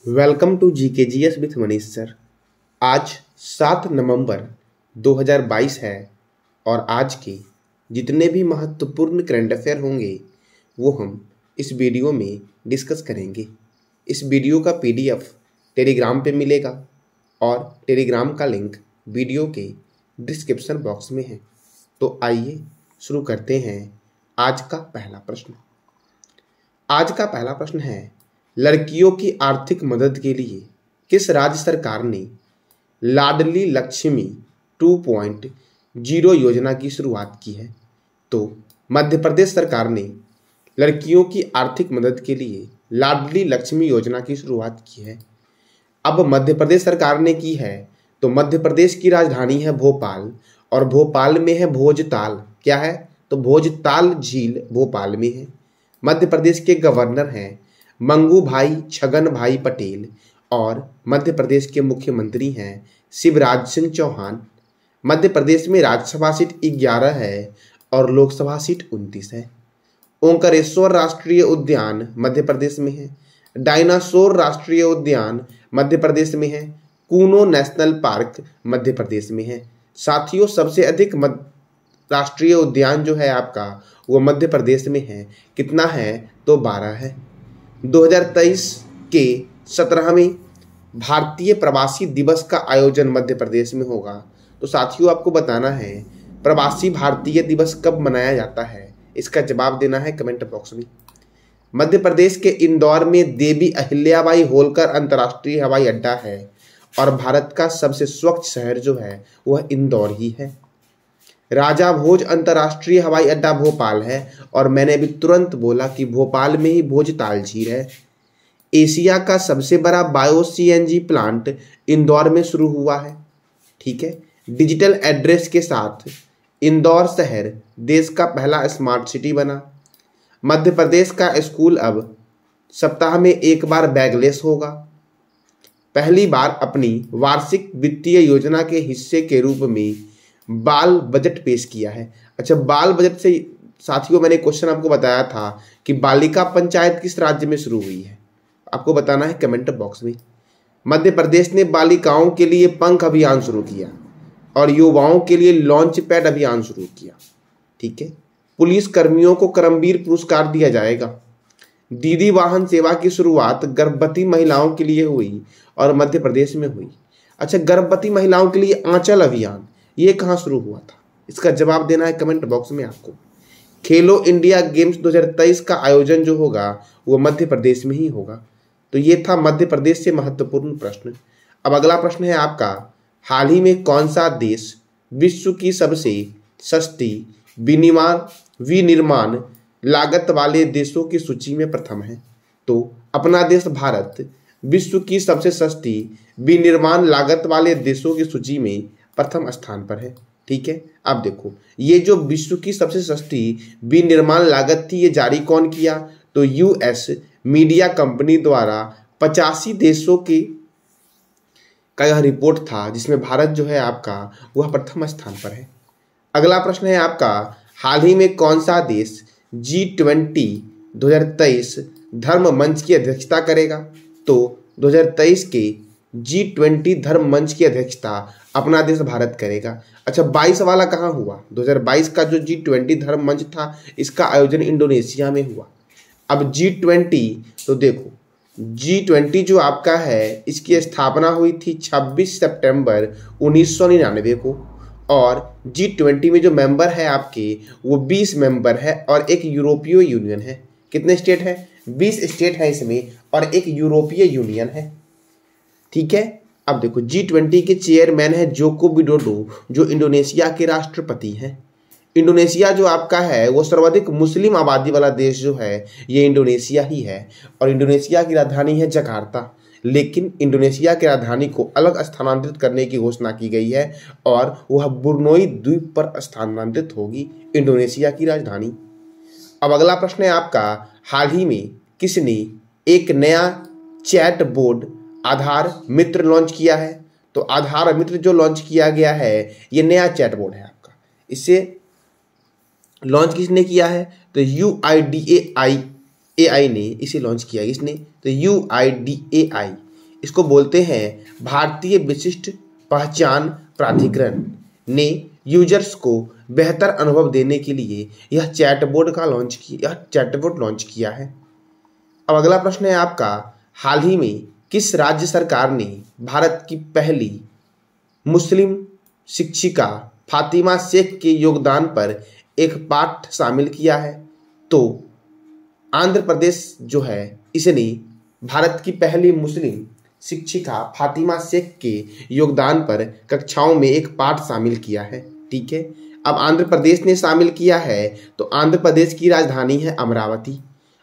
Welcome to GKGS with Manish sir. आज 7 नवंबर 2022 है और आज के जितने भी महत्वपूर्ण करंट अफेयर होंगे वो हम इस वीडियो में डिस्कस करेंगे। इस वीडियो का PDF टेलीग्राम पे मिलेगा और टेलीग्राम का लिंक वीडियो के डिस्क्रिप्शन बॉक्स में है। तो आइए शुरू करते हैं आज का पहला प्रश्न। आज का पहला प्रश्न है, लड़कियों की आर्थिक मदद के लिए किस राज्य सरकार ने लाडली लक्ष्मी 2.0 योजना की शुरुआत की है? तो मध्य प्रदेश सरकार ने लड़कियों की आर्थिक मदद के लिए लाडली लक्ष्मी योजना की शुरुआत की है। अब मध्य प्रदेश सरकार ने की है तो मध्य प्रदेश की राजधानी है भोपाल और भोपाल में है भोजताल। क्या है? तो भोजताल झील भोपाल में है। मध्य प्रदेश के गवर्नर हैं मंगू भाई छगन भाई पटेल और मध्य प्रदेश के मुख्यमंत्री हैं शिवराज सिंह चौहान। मध्य प्रदेश में राज्यसभा सीट 11 है और लोकसभा सीट 29 है। ओंकारेश्वर राष्ट्रीय उद्यान मध्य प्रदेश में है। डायनासोर राष्ट्रीय उद्यान मध्य प्रदेश में है। कूनो नेशनल पार्क मध्य प्रदेश में है। साथियों, सबसे अधिक राष्ट्रीय उद्यान जो है आपका वो मध्य प्रदेश में है। कितना है? तो 12 है। 2023 के 17वें भारतीय प्रवासी दिवस का आयोजन मध्य प्रदेश में होगा। तो साथियों, आपको बताना है प्रवासी भारतीय दिवस कब मनाया जाता है, इसका जवाब देना है कमेंट बॉक्स में। मध्य प्रदेश के इंदौर में देवी अहिल्याबाई होलकर अंतर्राष्ट्रीय हवाई अड्डा है और भारत का सबसे स्वच्छ शहर जो है वह इंदौर ही है। राजा भोज अंतर्राष्ट्रीय हवाई अड्डा भोपाल है और मैंने अभी तुरंत बोला कि भोपाल में ही भोजताल झील है। एशिया का सबसे बड़ा बायो CNG प्लांट इंदौर में शुरू हुआ है। ठीक है। डिजिटल एड्रेस के साथ इंदौर शहर देश का पहला स्मार्ट सिटी बना। मध्य प्रदेश का स्कूल अब सप्ताह में एक बार बैगलेस होगा। पहली बार अपनी वार्षिक वित्तीय योजना के हिस्से के रूप में बाल बजट पेश किया है। अच्छा, बाल बजट से साथियों मैंने क्वेश्चन आपको बताया था कि बालिका पंचायत किस राज्य में शुरू हुई है, आपको बताना है कमेंट बॉक्स में। मध्य प्रदेश ने बालिकाओं के लिए पंख अभियान शुरू किया और युवाओं के लिए लॉन्च पैड अभियान शुरू किया। ठीक है। पुलिस कर्मियों को करमवीर पुरस्कार दिया जाएगा। दीदी वाहन सेवा की शुरुआत गर्भवती महिलाओं के लिए हुई और मध्य प्रदेश में हुई। अच्छा, गर्भवती महिलाओं के लिए आंचल अभियान ये कहाँ शुरू हुआ था, इसका जवाब देना है कमेंट बॉक्स में आपको। खेलो इंडिया गेम्स 2023 का आयोजन जो होगा वो मध्य प्रदेश में ही होगा। तो ये था मध्य प्रदेश से महत्वपूर्ण प्रश्न। अब अगला प्रश्न है आपका, हाल ही में कौन सा देश विश्व की सबसे सस्ती विनिर्माण लागत वाले देशों की सूची में प्रथम है? तो अपना देश भारत विश्व की सबसे सस्ती विनिर्माण लागत वाले देशों की सूची में प्रथम स्थान पर है। ठीक है। अब देखो, ये जो विश्व की सबसे सस्ती विनिर्माण लागत थी ये जारी कौन किया? तो US मीडिया कंपनी द्वारा 85 देशों का यह रिपोर्ट था जिसमें भारत जो है आपका वह प्रथम स्थान पर है। अगला प्रश्न है आपका, हाल ही में कौन सा देश G20 2023 धर्म मंच की अध्यक्षता करेगा? तो 2023 के G20 धर्म मंच की अध्यक्षता अपना देश भारत करेगा। अच्छा, 22 वाला कहाँ हुआ? 2022 का जो G20 धर्म मंच था इसका आयोजन इंडोनेशिया में हुआ। अब G20 तो देखो, G20 जो आपका है इसकी स्थापना हुई थी 26 सितंबर 1999 को और G20 में जो मेंबर है आपके वो 20 मेंबर है और एक यूरोपीय यूनियन है। कितने स्टेट है? 20 स्टेट है इसमें और एक यूरोपीय यूनियन है। ठीक है। अब देखो, G20 के चेयरमैन है जोको विडोडो जो इंडोनेशिया के राष्ट्रपति हैं। इंडोनेशिया जो आपका है वो सर्वाधिक मुस्लिम आबादी वाला देश जो है ये इंडोनेशिया ही है और इंडोनेशिया की राजधानी है जकार्ता। लेकिन इंडोनेशिया की राजधानी को अलग स्थानांतरित करने की घोषणा की गई है और वह बुर्नोई द्वीप पर स्थानांतरित होगी इंडोनेशिया की राजधानी। अब अगला प्रश्न है आपका, हाल ही में किसने एक नया चैट बोर्ड आधार मित्र लॉन्च किया है? तो आधार मित्र जो लॉन्च किया गया है ये नया चैट बोर्ड है आपका। इसे लॉन्च किसने किया है? तो UIDAI ने इसे लॉन्च किया। इसने तो UIDAI इसको बोलते हैं भारतीय विशिष्ट पहचान प्राधिकरण ने यूजर्स को बेहतर अनुभव देने के लिए यह चैटबॉट लॉन्च किया है। अब अगला प्रश्न है आपका, हाल ही में किस राज्य सरकार ने भारत की पहली मुस्लिम शिक्षिका फातिमा शेख के योगदान पर एक पाठ शामिल किया है? तो आंध्र प्रदेश जो है इसने भारत की पहली मुस्लिम शिक्षिका फातिमा शेख के योगदान पर कक्षाओं में एक पाठ शामिल किया है। ठीक है, अब आंध्र प्रदेश ने शामिल किया है तो आंध्र प्रदेश की राजधानी है अमरावती।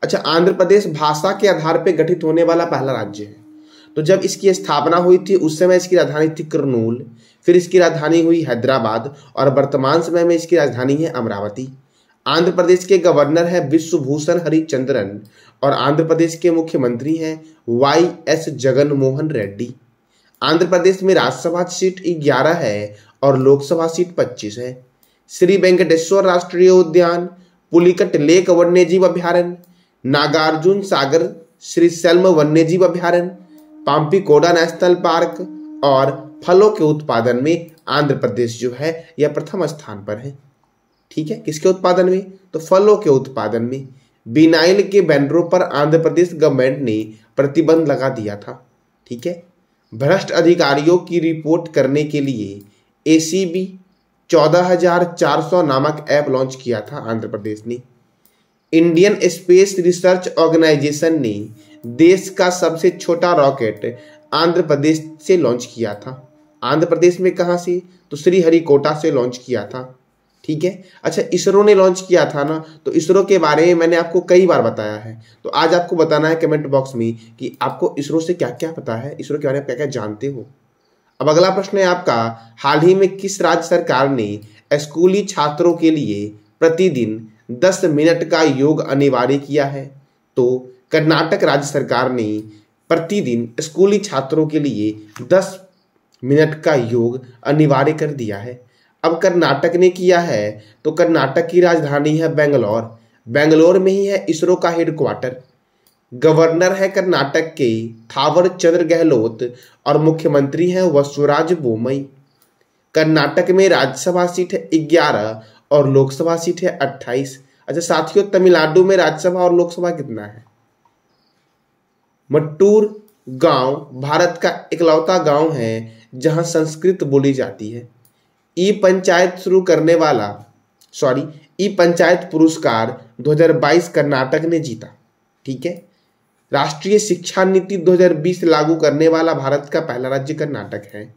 अच्छा, आंध्र प्रदेश भाषा के आधार पर गठित होने वाला पहला राज्य है। तो जब इसकी स्थापना हुई थी उस समय इसकी राजधानी थी कुर्नूल, फिर इसकी राजधानी हुई हैदराबाद और वर्तमान समय में इसकी राजधानी है अमरावती। आंध्र प्रदेश के गवर्नर है विश्वभूषण हरिचंद्रन और आंध्र प्रदेश के मुख्यमंत्री हैं YS जगनमोहन रेड्डी। आंध्र प्रदेश में राज्यसभा सीट 11 है और लोकसभा सीट 25 है। श्री वेंकटेश्वर राष्ट्रीय उद्यान, पुलिकट लेक वन्यजीव अभ्यारण्य, नागार्जुन सागर श्रीशैल्म वन्यजीव अभ्यारण्य, पाम्पीकोडा नेशनल पार्क और फलों के उत्पादन में आंध्र प्रदेश जो है यह प्रथम स्थान पर है। ठीक है, किसके उत्पादन में? तो फलों के उत्पादन में। बिनाइल के बैनरों पर आंध्र प्रदेश गवर्नमेंट ने प्रतिबंध लगा दिया था। ठीक है, भ्रष्ट अधिकारियों की रिपोर्ट करने के लिए ACB 14,400 नामक ऐप लॉन्च किया था आंध्र प्रदेश ने। इंडियन स्पेस रिसर्च ऑर्गेनाइजेशन ने देश का सबसे छोटा रॉकेट आंध्र प्रदेश से लॉन्च किया था। आंध्र प्रदेश में कहाँ से? तो श्रीहरिकोटा से लॉन्च किया था। ठीक है, अच्छा इसरो ने लॉन्च किया था ना, तो इसरो के बारे में मैंने आपको कई बार बताया है, तो आज आपको बताना है कमेंट बॉक्स में कि आपको इसरो से क्या क्या पता है, इसरो के बारे में क्या क्या जानते हो। अब अगला प्रश्न है आपका, हाल ही में किस राज्य सरकार ने स्कूली छात्रों के लिए प्रतिदिन 10 मिनट का योग अनिवार्य किया है? तो कर्नाटक राज्य सरकार ने प्रतिदिन स्कूली छात्रों के लिए 10 मिनट का योग अनिवार्य कर दिया है। अब कर्नाटक ने किया है तो कर्नाटक की राजधानी है बेंगलोर, बेंगलोर में ही है इसरो का हेडक्वार्टर। गवर्नर है कर्नाटक के थावर चंद्र गहलोत और मुख्यमंत्री हैं वसुराज बोमई। कर्नाटक में राज्यसभा सीट है 11 और लोकसभा सीट है 28। अच्छा साथियों, तमिलनाडु में राज्यसभा और लोकसभा कितना है? मट्टूर गांव भारत का इकलौता गांव है जहां संस्कृत बोली जाती है। ई पंचायत पुरस्कार 2022 कर्नाटक ने जीता। ठीक है, राष्ट्रीय शिक्षा नीति 2020 लागू करने वाला भारत का पहला राज्य कर्नाटक है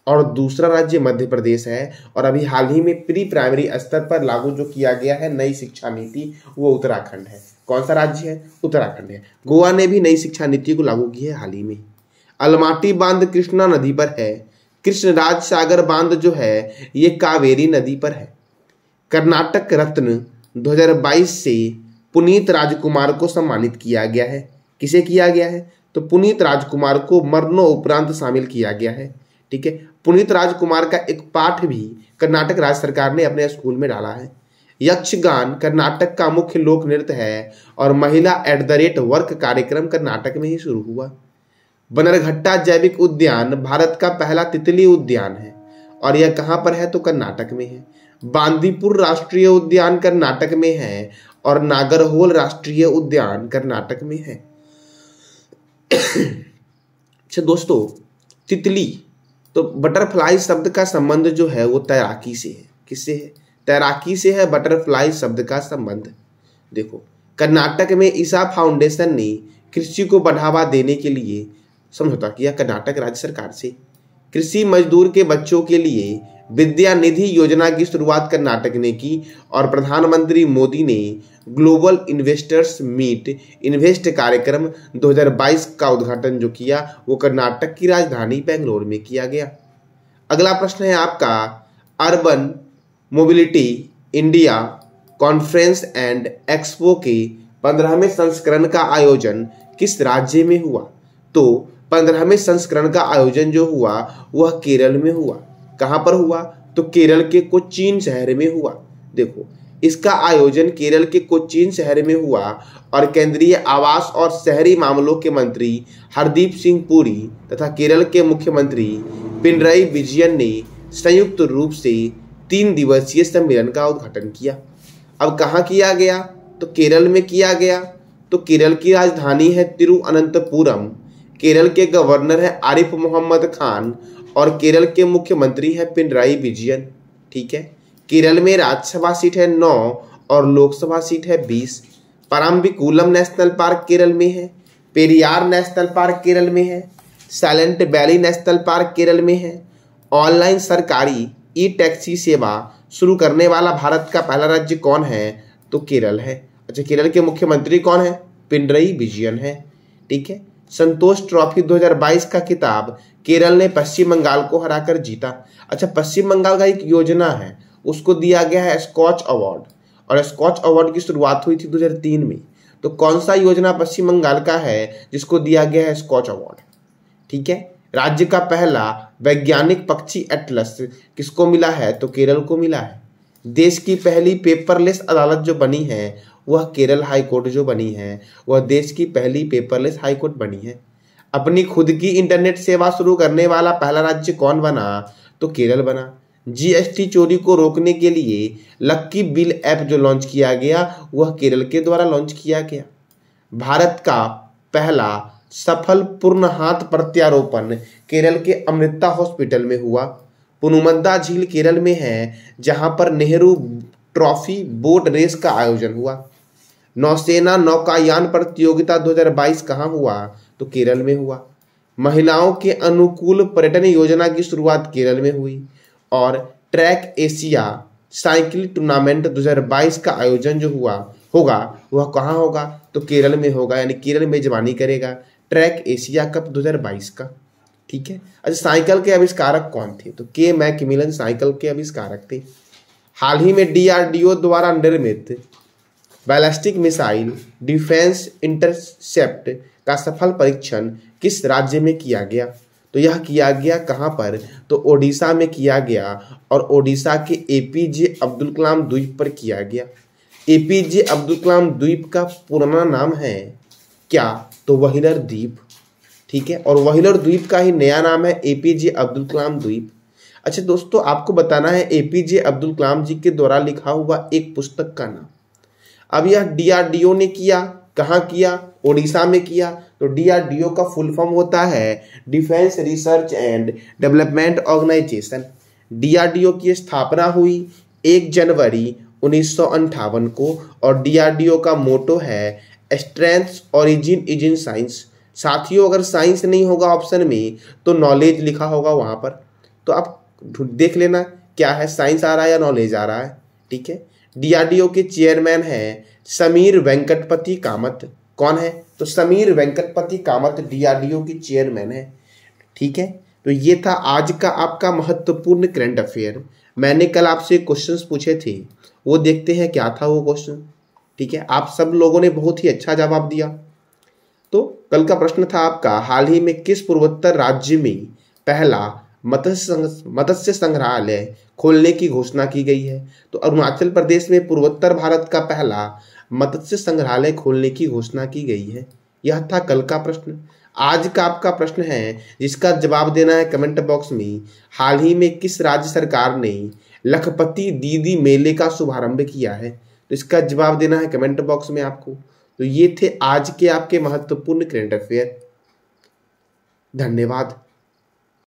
और दूसरा राज्य मध्य प्रदेश है। और अभी हाल ही में प्री प्राइमरी स्तर पर लागू जो किया गया है नई शिक्षा नीति वो उत्तराखंड है। कौन सा राज्य है? उत्तराखंड है। गोवा ने भी नई शिक्षा नीति को लागू की है हाल ही में। अलमाटी बांध कृष्णा नदी पर है। कृष्णराज सागर बांध जो है ये कावेरी नदी पर है। कर्नाटक रत्न 2022 से पुनीत राजकुमार को सम्मानित किया गया है। किसे किया गया है? तो पुनीत राजकुमार को मरणोपरांत शामिल किया गया है। ठीक है, पुनीत राजकुमार का एक पाठ भी कर्नाटक राज्य सरकार ने अपने स्कूल में डाला है। यक्षगान कर्नाटक का मुख्य लोक नृत्य है और महिला @वर्क कार्यक्रम कर्नाटक में ही शुरू हुआ। बनरघट्टा जैविक उद्यान भारत का पहला तितली उद्यान है और यह कहाँ पर है? तो कर्नाटक में है। बांदीपुर राष्ट्रीय उद्यान कर्नाटक में है और नागरहोल राष्ट्रीय उद्यान कर्नाटक में है। अच्छा दोस्तों, तितली तो बटरफ्लाई शब्द का संबंध जो है वो तैराकी से है। किससे है? तैराकी से है बटरफ्लाई शब्द का संबंध। देखो, कर्नाटक में ईसा फाउंडेशन ने कृषि को बढ़ावा देने के लिए समझौता किया कर्नाटक राज्य सरकार से। कृषि मजदूर के बच्चों के लिए विद्या निधि योजना की शुरुआत कर्नाटक ने की और प्रधानमंत्री मोदी ने ग्लोबल इन्वेस्टर्स मीट इन्वेस्ट कार्यक्रम 2022 का उद्घाटन जो किया वो कर्नाटक की राजधानी बेंगलोर में किया गया। अगला प्रश्न है आपका, urban mobility India conference and expo के 15वें संस्करण का आयोजन किस राज्य में हुआ? तो 15वें संस्करण का आयोजन जो हुआ वह केरल में हुआ। कहाँ पर हुआ? तो केरल के कोचीन शहर में हुआ। देखो, इसका आयोजन केरल के कोचीन शहर में हुआ और केंद्रीय आवास और शहरी मामलों के मंत्री हरदीप सिंह पुरी तथा केरल के मुख्यमंत्री पिनरई विजयन ने संयुक्त रूप से 3 दिवसीय सम्मेलन का उद्घाटन किया। अब कहाँ किया गया? तो केरल में किया गया। तो केरल की राजधानी है तिरुअनंतपुरम, केरल के गवर्नर है आरिफ मोहम्मद खान और केरल के मुख्यमंत्री है पिनराई विजयन। ठीक है। केरल में राज्यसभा सीट है 9 और लोकसभा सीट है 20। परम्बिकुलम नेशनल पार्क केरल में है, पेरियार नेशनल पार्क केरल में है, silent valley national park Kerala में है। ऑनलाइन सरकारी ई टैक्सी सेवा शुरू करने वाला भारत का पहला राज्य कौन है? तो केरल है। अच्छा, केरल के मुख्यमंत्री कौन है? पिनरई विजयन है। ठीक है। संतोष ट्रॉफी 2022 का खिताब केरल ने पश्चिम बंगाल को हराकर जीता। अच्छा, पश्चिम बंगाल का एक योजना है, उसको दिया गया है स्कॉच अवार्ड, और स्कॉच अवार्ड की शुरुआत हुई थी 2003 में। तो कौन सा योजना पश्चिम बंगाल का है जिसको दिया गया है स्कॉच अवार्ड? ठीक है। राज्य का पहला वैज्ञानिक पक्षी एटलस किसको मिला है? तो केरल को मिला है। देश की पहली पेपरलेस अदालत जो बनी है वह केरल हाई कोर्ट जो बनी है, वह देश की पहली पेपरलेस हाई कोर्ट बनी है। अपनी खुद की इंटरनेट सेवा शुरू करने वाला पहला राज्य कौन बना? तो केरल बना। जीएसटी चोरी को रोकने के लिए लक्की बिल ऐप जो लॉन्च किया गया वह केरल के द्वारा लॉन्च किया गया। भारत का पहला सफल पूर्ण हाथ प्रत्यारोपण केरल के अमृता हॉस्पिटल में हुआ। पुनुमंदा झील केरल में है जहां पर नेहरू ट्रॉफी बोट रेस का आयोजन हुआ। नौसेना नौकायान प्रतियोगिता 2022 कहाँ हुआ? तो केरल में हुआ। महिलाओं के अनुकूल पर्यटन योजना की शुरुआत केरल में हुई और ट्रैक एशिया साइकिल टूर्नामेंट 2022 का आयोजन जो होगा वह कहाँ होगा? तो केरल में होगा, यानी केरल मेजबानी करेगा ट्रैक एशिया कप 2022 का। ठीक है। अच्छा, साइकिल के आविष्कारक कौन थे? तो के मैकमिलन साइकिल के आविष्कारक थे। हाल ही में डीआरडीओ द्वारा निर्मित बैलिस्टिक मिसाइल डिफेंस इंटरसेप्ट का सफल परीक्षण किस राज्य में किया गया? तो यह किया गया कहाँ पर? तो ओडिशा में किया गया और ओडिशा के एपीजे अब्दुल कलाम द्वीप पर किया गया। एपीजे अब्दुल कलाम द्वीप का पुराना नाम है क्या? तो व्हीलर द्वीप। ठीक है। और व्हीलर द्वीप का ही नया नाम है एपीजे अब्दुल कलाम द्वीप। अच्छा दोस्तों, आपको बताना है एपीजे अब्दुल कलाम जी के द्वारा लिखा हुआ एक पुस्तक का नाम। अब यह डीआरडीओ ने किया, कहाँ किया? ओडिशा में किया। तो डीआरडीओ का फुल फॉर्म होता है defence research and development organisation. DRDO की स्थापना हुई 1 जनवरी 1958 को और डीआरडीओ का मोटो है strength origin is in science. साथियों, अगर साइंस नहीं होगा ऑप्शन में तो नॉलेज लिखा होगा वहां पर, तो आप देख लेना क्या है, साइंस आ रहा है या नॉलेज आ रहा है। ठीक है। डीआरडीओ के चेयरमैन हैं समीर वेंकटपति कामत। कौन है? तो समीर वेंकटपति कामत डीआरडीओ की चेयरमैन है। ठीक है। तो ये था आज का आपका महत्वपूर्ण करंट अफेयर। मैंने कल आपसे क्वेश्चंस पूछे थे, वो देखते हैं क्या था वो क्वेश्चन। ठीक है। आप सब लोगों ने बहुत ही अच्छा जवाब दिया। तो कल का प्रश्न था आपका, हाल ही में किस पूर्वोत्तर राज्य में पहला मत्स्य संग्रहालय खोलने की घोषणा की गई है? तो अरुणाचल प्रदेश में पूर्वोत्तर भारत का पहला मत्स्य संग्रहालय खोलने की घोषणा की गई है। यह था कल का प्रश्न। आज का आपका प्रश्न है जिसका जवाब देना है कमेंट बॉक्स में। हाल ही में किस राज्य सरकार ने लखपति दीदी मेले का शुभारंभ किया है? तो इसका जवाब देना है कमेंट बॉक्स में आपको। तो ये थे आज के आपके महत्वपूर्ण करंट अफेयर। धन्यवाद।